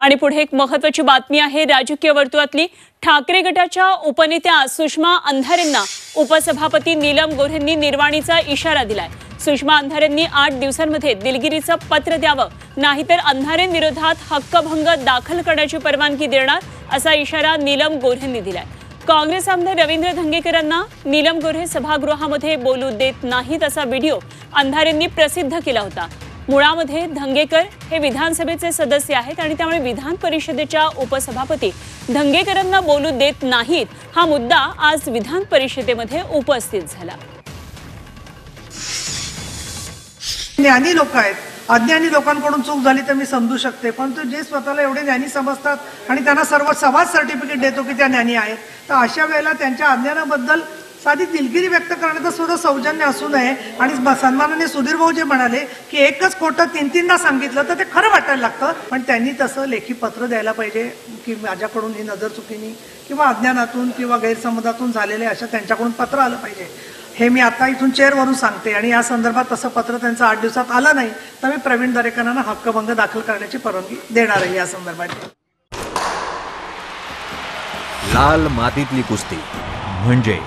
आणि पुढे एक महत्त्वाची बातमी आहे। राजकीय वर्तुळातली ठाकरे गटाच्या उपनेत्या सुषमा अंधारेंना उपसभापती नीलम गोऱ्हेंनी निर्वाणीचा इशारा दिलाय। सुषमा अंधारेंनी 8 दिवसांमध्ये दिलगिरीचं पत्र द्यावं, नाहीतर अंधारेंविरोधात हक्कभंग दाखल करण्याची परवानगी देणार असा इशारा नीलम गोऱ्हेंनी दिलाय। काँग्रेस आमदार रवींद्र धंगेकरांना नीलम गोऱ्हे सभागृहामध्ये बोलू देत नाहीत असा व्हिडिओ अंधारेंनी प्रसिद्ध केला होता। मुळामध्ये धंगेकर हे विधानसभेचे सदस्य आहेत आणि त्यामुळे विधान परिषदेच्या उपसभापती धंगेकरांना बोलू देत नाहीत हा मुद्दा आज विधान परिषदेमध्ये उपस्थित झाला। ज्ञानी लोक आहेत, अज्ञानी लोकांकडून चूक झाली तर मी समजू शकते, परंतु जे स्वतःला एवढे ज्ञानी समजतात आणि त्यांना सर्व समाज सर्टिफिकेट देतो की त्या ज्ञानी आहेत, तर अशा वेळेला त्यांच्या अज्ञानाबद्दल साधी दिलगिरी व्यक्त करण्याचं सुद्धा सौजन्य असू नये। आणि सन्माननीय सुधीर भाऊ जे म्हणाले की एकच खोटं 3-3दा सांगितलं तर ते खरं वाटायला लागतं, पण त्यांनी तसं लेखी पत्र द्यायला पाहिजे की माझ्याकडून ही नजर चुकीने किंवा अज्ञानातून किंवा गैरसमजातून झालेले अशा त्यांच्याकडून पत्र आलं पाहिजे। हे मी आता इथून चेअरवरून सांगते आणि या संदर्भात तसं पत्र त्यांचं 8 दिवसात आलं नाही तर मी प्रवीण दरेकरांना हक्कभंग दाखल करण्याची परवानगी देणार आहे। या संदर्भात लाल मातीतली कुस्ती म्हणजे